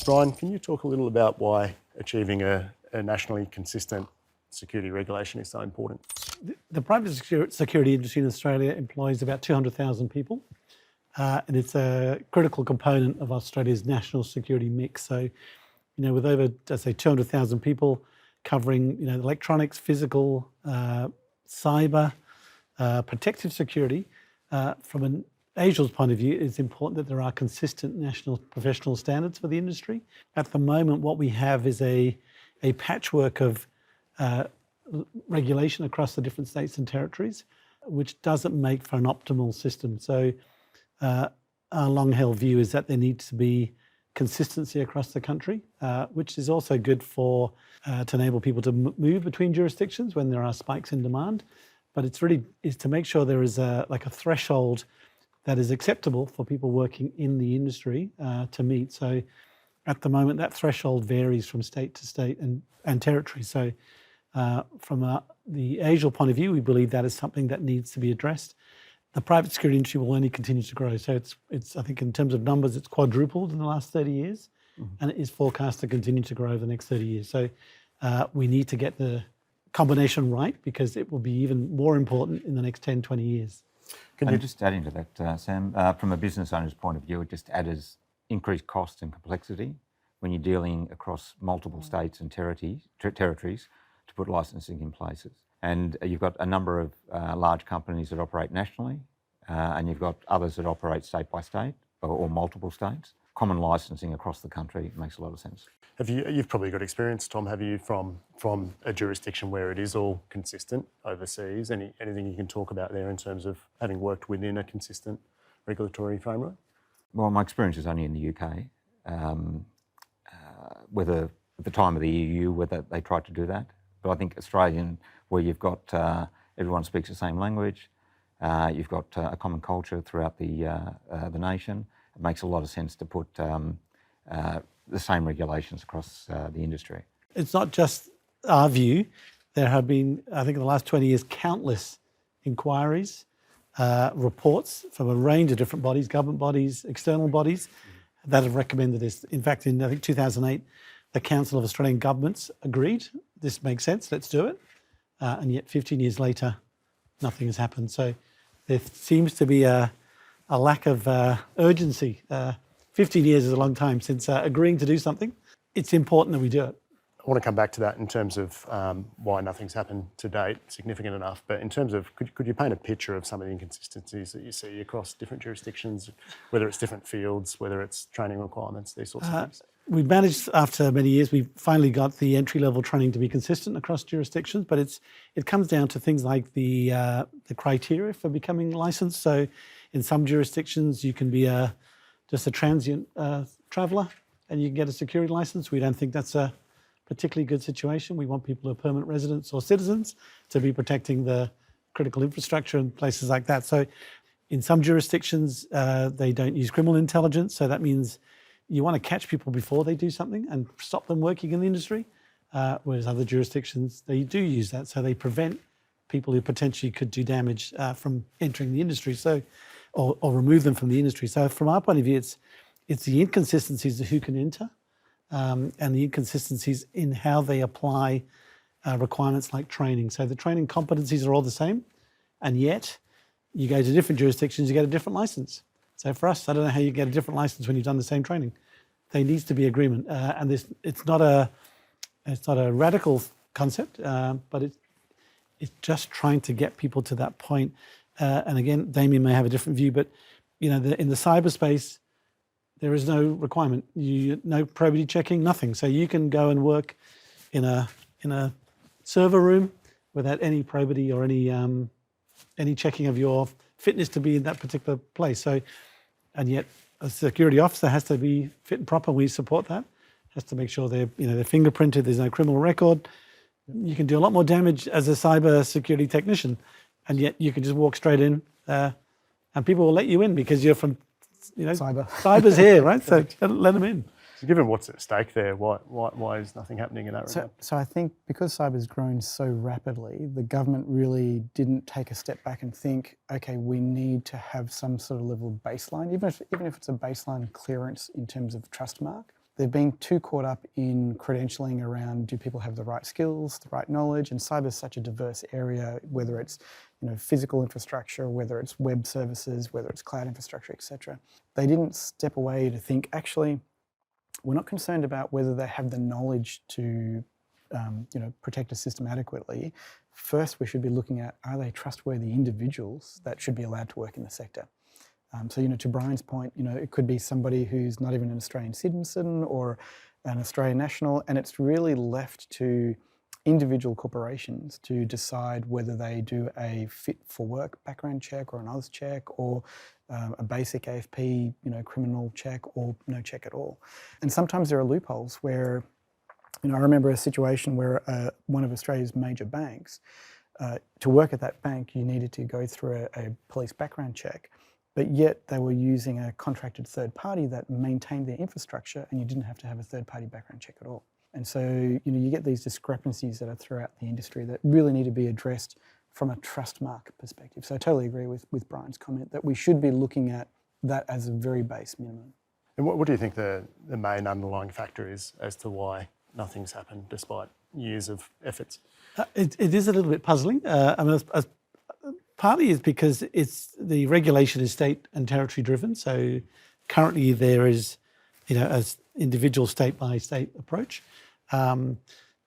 Brian, can you talk a little about why achieving a nationally consistent security regulation is so important? The private security industry in Australia employs about 200,000 people, and it's a critical component of Australia's national security mix. So, with over, let's say, 200,000 people covering, electronics, physical, cyber, protective security, from an ASIA's point of view, it's important that there are consistent national professional standards for the industry. At the moment, what we have is a patchwork of regulation across the different states and territories, which doesn't make for an optimal system. So our long-held view is that there needs to be consistency across the country, which is also good for to enable people to move between jurisdictions when there are spikes in demand. But it's really is to make sure there is a threshold that is acceptable for people working in the industry to meet. So at the moment, that threshold varies from state to state and territory. So from the ASIA point of view, we believe that is something that needs to be addressed. The private security industry will only continue to grow. So it's I think in terms of numbers, it's quadrupled in the last 30 years, and it is forecast to continue to grow over the next 30 years. So we need to get the combination right, because it will be even more important in the next 10, 20 years. Can you just add into that, Sam? From a business owner's point of view, it just adds increased cost and complexity when you're dealing across multiple states and territories to put licensing in places. And you've got a number of large companies that operate nationally, and you've got others that operate state by state or multiple states. Common licensing across the country makes a lot of sense. You've probably got experience, Tom, have you, from a jurisdiction where it is all consistent overseas? Anything you can talk about there in terms of having worked within a consistent regulatory framework? Well, my experience is only in the UK. Whether at the time of the EU, whether they tried to do that. But I think Australian, where you've got everyone speaks the same language, you've got a common culture throughout the nation. It makes a lot of sense to put the same regulations across the industry. It's not just our view. There have been, I think in the last 20 years, countless inquiries, reports from a range of different bodies, government bodies, external bodies, that have recommended this. In fact, in I think 2008, the Council of Australian Governments agreed, this makes sense, let's do it. And yet 15 years later, nothing has happened. So there seems to be a lack of urgency. 15 years is a long time since agreeing to do something. It's important that we do it. I want to come back to that in terms of why nothing's happened to date, significant enough. But in terms of, could you paint a picture of some of the inconsistencies that you see across different jurisdictions, whether it's different fields, whether it's training requirements, these sorts of things? We've managed, after many years, we've finally got the entry-level training to be consistent across jurisdictions, but it comes down to things like the criteria for becoming licensed. So in some jurisdictions, you can be just a transient traveller and you can get a security license. We don't think that's a particularly good situation. We want people who are permanent residents or citizens to be protecting the critical infrastructure and places like that. So in some jurisdictions, they don't use criminal intelligence. So that means you want to catch people before they do something and stop them working in the industry. Whereas other jurisdictions, they do use that. So they prevent people who potentially could do damage from entering the industry. So, or remove them from the industry. So from our point of view, it's the inconsistencies of who can enter, and the inconsistencies in how they apply requirements like training. So the training competencies are all the same, and yet you go to different jurisdictions, you get a different license. So for us, I don't know how you get a different license when you've done the same training. There needs to be agreement, and it's not a radical concept, but it's just trying to get people to that point. And again, Damien may have a different view, but in the cyberspace, there is no requirement. No probity checking, nothing. So you can go and work in a server room without any probity or any checking of your fitness to be in that particular place. So, and yet a security officer has to be fit and proper. We support that. Has to make sure they're fingerprinted. There's no criminal record. You can do a lot more damage as a cyber security technician, and yet you can just walk straight in, and people will let you in because you're from, cyber's here, right? So let them in. So given what's at stake there, why is nothing happening in that regard? So I think because cyber's grown so rapidly, the government really didn't take a step back and think, okay, we need to have some sort of level of baseline, even if it's a baseline clearance in terms of trust mark. they've been too caught up in credentialing around do people have the right skills, the right knowledge, and cyber is such a diverse area, whether it's physical infrastructure, whether it's web services, whether it's cloud infrastructure, etc. They didn't step away to think, actually, we're not concerned about whether they have the knowledge to protect a system adequately. First, we should be looking at, are they trustworthy individuals that should be allowed to work in the sector? So, to Brian's point, it could be somebody who's not even an Australian citizen or an Australian national, and it's really left to individual corporations to decide whether they do a fit for work background check or an Oz check or a basic AFP, criminal check or no check at all. And sometimes there are loopholes where, I remember a situation where one of Australia's major banks, to work at that bank, you needed to go through a police background check, but yet they were using a contracted third party that maintained their infrastructure, and you didn't have to have a third party background check at all. And so, you get these discrepancies that are throughout the industry that really need to be addressed from a trust mark perspective. So I totally agree with Brian's comment that we should be looking at that as a very base minimum. And what do you think the main underlying factor is as to why nothing's happened despite years of efforts? It is a little bit puzzling. Partly is because the regulation is state and territory driven. So currently there is, as individual state by state approach.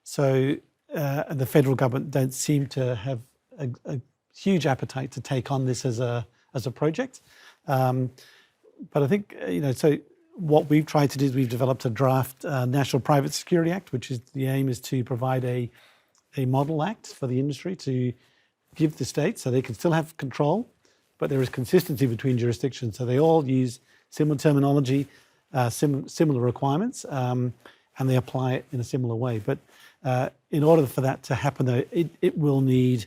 So the federal government don't seem to have a huge appetite to take on this as a project. But I think, so what we've tried to do is we've developed a draft National Private Security Act, which is the aim is to provide a model act for the industry to give the states so they can still have control, but there is consistency between jurisdictions. So they all use similar terminology, similar requirements, and they apply it in a similar way. But in order for that to happen, though, it will need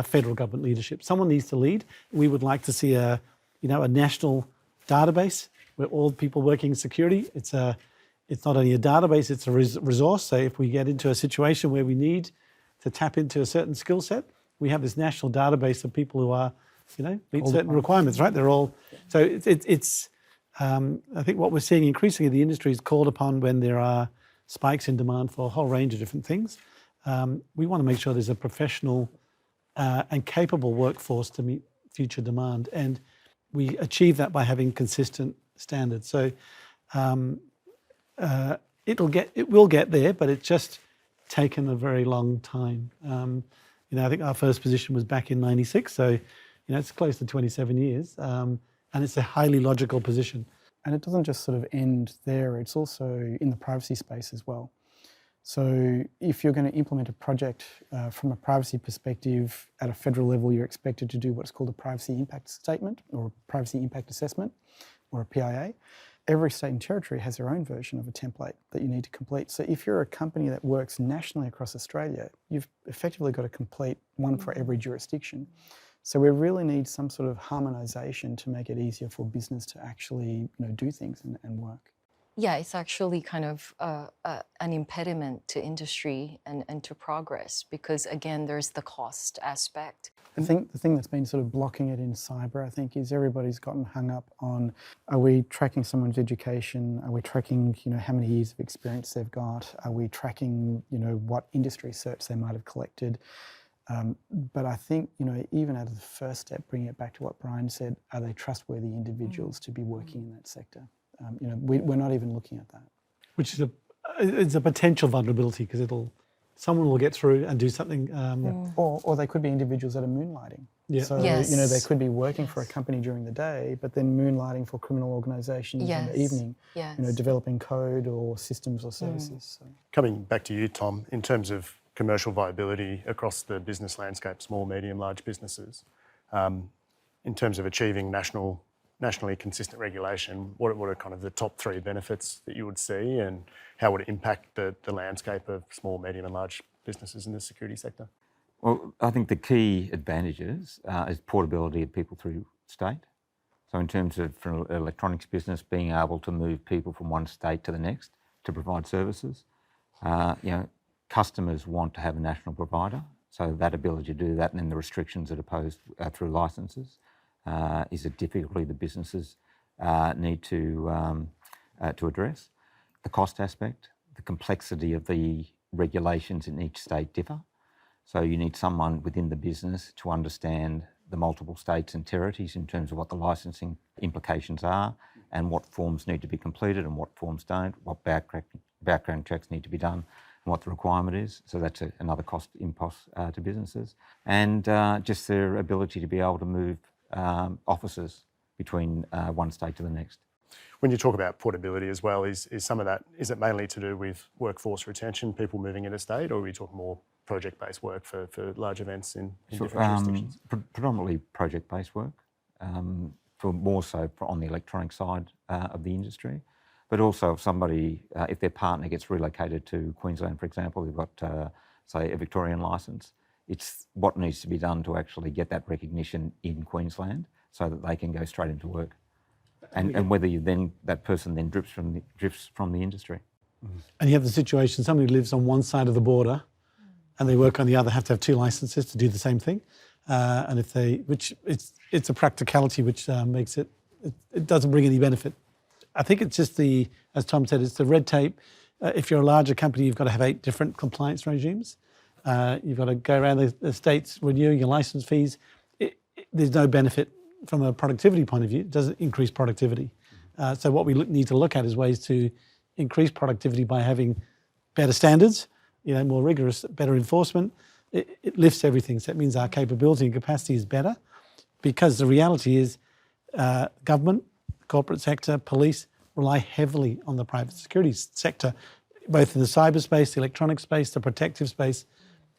federal government leadership. Someone needs to lead. We would like to see a national database where all people working in security. It's not only a database; it's a resource. So if we get into a situation where we need to tap into a certain skill set, we have this national database of people who are, meet certain requirements. Right? They're all. So it's. I think what we're seeing increasingly, the industry is called upon when there are spikes in demand for a whole range of different things. We want to make sure there's a professional and capable workforce to meet future demand, and we achieve that by having consistent standards. So it will get there, but it's just taken a very long time. I think our first position was back in '96, so it's close to 27 years. And it's a highly logical position. And it doesn't just sort of end there, it's also in the privacy space as well. So if you're going to implement a project from a privacy perspective at a federal level, you're expected to do what's called a privacy impact statement or a privacy impact assessment or a PIA. Every state and territory has their own version of a template that you need to complete. So if you're a company that works nationally across Australia, you've effectively got to complete one for every jurisdiction. So we really need some sort of harmonisation to make it easier for business to actually do things and work. Yeah, it's actually kind of an impediment to industry and to progress because, again, there's the cost aspect. I think the thing that's been sort of blocking it in cyber, I think, is everybody's gotten hung up on, are we tracking someone's education? Are we tracking, how many years of experience they've got? Are we tracking, what industry certs they might have collected? But I think, even as the first step, bringing it back to what Brian said, are they trustworthy individuals to be working in that sector? We're not even looking at that. Which is it's a potential vulnerability because someone will get through and do something. Or they could be individuals that are moonlighting. Yeah. So, Yes. they could be working for a company during the day, but then moonlighting for criminal organisations in the evening, Yes. developing code or systems or services. So. Coming back to you, Tom, in terms of commercial viability across the business landscape, small, medium, large businesses, in terms of achieving nationally consistent regulation, what are kind of the top three benefits that you would see and how would it impact the landscape of small, medium and large businesses in the security sector? Well, I think the key advantages is portability of people through state. So in terms of for an electronics business, being able to move people from one state to the next to provide services, customers want to have a national provider, so that ability to do that and then the restrictions that are posed through licences is a difficulty the businesses need to address. the cost aspect, the complexity of the regulations in each state differ. So you need someone within the business to understand the multiple states and territories in terms of what the licensing implications are and what forms need to be completed and what forms don't, what background checks need to be done and what the requirement is. So that's another cost impost to businesses. And just their ability to be able to move offices between one state to the next. When you talk about portability as well, is some of that, is it mainly to do with workforce retention, people moving interstate, or are we talking more project-based work for large events in different jurisdictions? Predominantly project-based work, for more so on the electronic side of the industry. But also if somebody, if their partner gets relocated to Queensland, for example, they've got, say, a Victorian licence, it's what needs to be done to actually get that recognition in Queensland so that they can go straight into work. And whether that person then drifts from the industry. And you have the situation, somebody lives on one side of the border and they work on the other, have to have two licenses to do the same thing. And if they, which it's a practicality which makes it doesn't bring any benefit. I think it's just as Tom said, it's the red tape. If you're a larger company, you've got to have 8 different compliance regimes. You've got to go around the states renewing your license fees. There's no benefit from a productivity point of view. It doesn't increase productivity. So what we need to look at is ways to increase productivity by having better standards, more rigorous, better enforcement. It lifts everything. So it means our capability and capacity is better, because the reality is government, corporate sector, police rely heavily on the private security sector, both in the cyberspace, the electronic space, the protective space,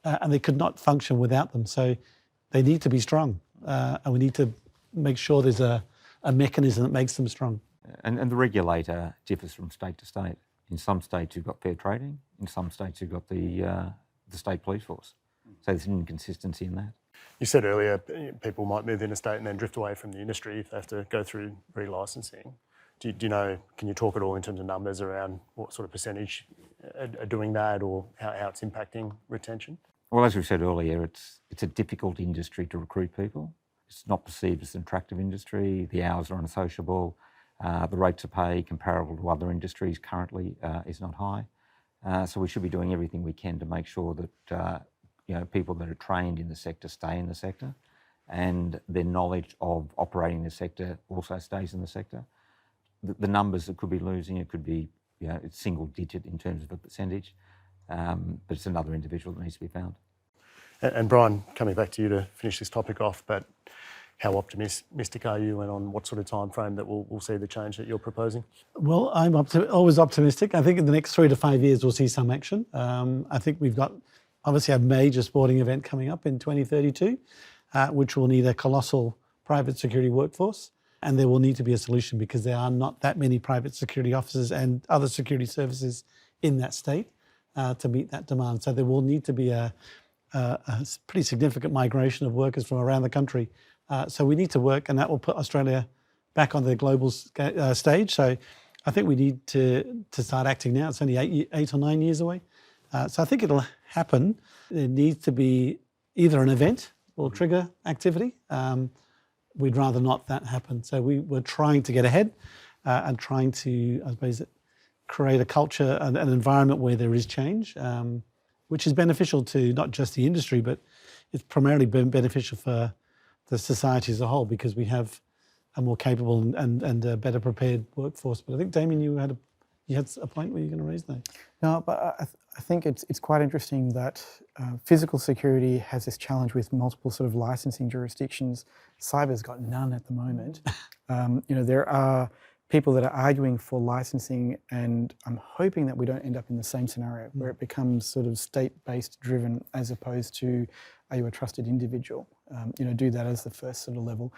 and they could not function without them. So they need to be strong, and we need to make sure there's a mechanism that makes them strong. And the regulator differs from state to state. In some states you've got fair trading, in some states you've got the state police force. So there's an inconsistency in that. You said earlier people might move interstate and then drift away from the industry if they have to go through re-licensing. Do you know, can you talk at all in terms of numbers around what sort of percentage are doing that, or how it's impacting retention? Well, as we said earlier, it's a difficult industry to recruit people. It's not perceived as an attractive industry. The hours are unsociable. The rates of pay comparable to other industries currently is not high. So we should be doing everything we can to make sure that people that are trained in the sector stay in the sector, and their knowledge of operating the sector also stays in the sector. The numbers that could be losing, it could be it's single digit in terms of a percentage, but it's another individual that needs to be found. And Brian, coming back to you to finish this topic off, but how optimistic are you, and on what sort of time frame that we'll see the change that you're proposing? Well, I'm always optimistic. I think in the next 3 to 5 years we'll see some action. I think we've got obviously a major sporting event coming up in 2032, which will need a colossal private security workforce, and there will need to be a solution because there are not that many private security officers and other security services in that state to meet that demand. So there will need to be a pretty significant migration of workers from around the country. So we need to work, and that will put Australia back on the global stage. So I think we need to start acting now. It's only 8 or 9 years away. So I think it'll happen. There needs to be either an event or trigger activity. We'd rather not that happen. So we're trying to get ahead and trying to, I suppose, create a culture and an environment where there is change, which is beneficial to not just the industry, but it's primarily been beneficial for the society as a whole, because we have a more capable and a better prepared workforce. But I think, Damien, you had a point where you're going to raise that. No, but I think it's quite interesting that physical security has this challenge with multiple sort of licensing jurisdictions. Cyber's got none at the moment. There are people that are arguing for licensing, and I'm hoping that we don't end up in the same scenario where it becomes sort of state-based driven as opposed to, are you a trusted individual? Do that as the first sort of level.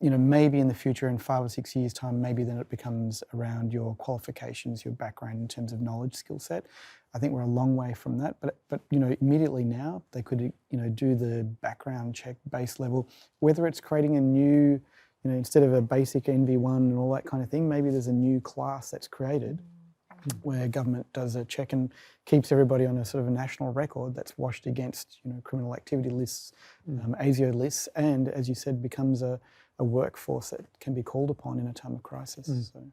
Maybe in the future, in 5 or 6 years' time, maybe then it becomes around your qualifications, your background in terms of knowledge, skill set. I think we're a long way from that, but immediately now they could do the background check base level, whether it's creating a new, instead of a basic NV1 and all that kind of thing, maybe there's a new class that's created where government does a check and keeps everybody on a sort of a national record that's washed against criminal activity lists, ASIO lists, and as you said, becomes a workforce that can be called upon in a time of crisis. So. And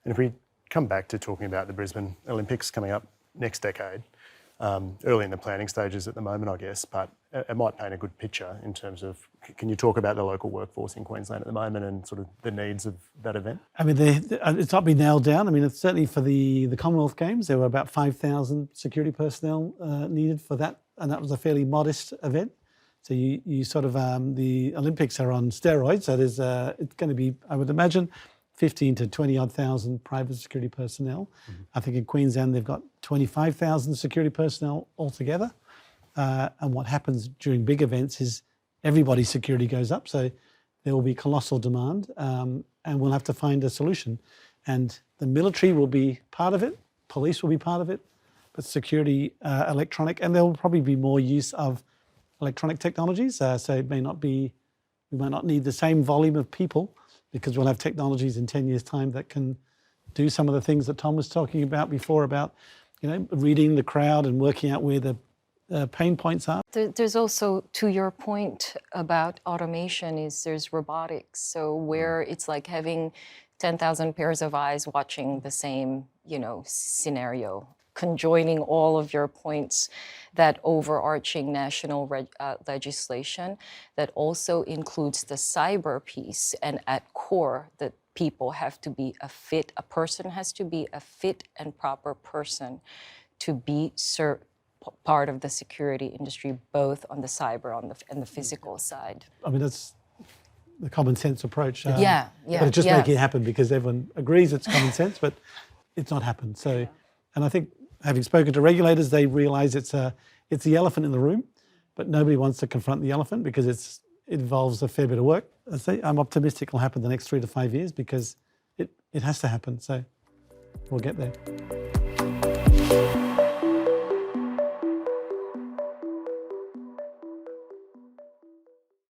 if we come back to talking about the Brisbane Olympics coming up next decade. Early in the planning stages at the moment, I guess, but it might paint a good picture in terms of, can you talk about the local workforce in Queensland at the moment and sort of the needs of that event? I mean, it's not been nailed down. I mean, it's certainly for the Commonwealth Games, there were about 5,000 security personnel needed for that, and that was a fairly modest event. So you sort of, the Olympics are on steroids, so there's it's going to be, I would imagine, 15 to 20 odd thousand private security personnel. I think in Queensland they've got 25,000 security personnel altogether. And what happens during big events is everybody's security goes up, so there will be colossal demand, and we'll have to find a solution. And the military will be part of it, police will be part of it, but security, electronic, and there will probably be more use of electronic technologies. So it may not be, we might not need the same volume of people, because we'll have technologies in 10 years' time that can do some of the things that Tom was talking about before, about, you know, reading the crowd and working out where the pain points are. There's also, to your point about automation, is there's robotics. So where it's like having 10,000 pairs of eyes watching the same, you know, scenario, conjoining all of your points, that overarching national legislation that also includes the cyber piece, and at core that people have to be a person has to be a fit and proper person to be part of the security industry, both on the cyber and the physical side. I mean, that's the common sense approach. Yeah. But it's just making it happen because everyone agrees it's common sense, but it's not happened. So, and I think having spoken to regulators, they realise it's the elephant in the room, but nobody wants to confront the elephant because it involves a fair bit of work. I'm optimistic it'll happen the next 3 to 5 years because it has to happen. So we'll get there.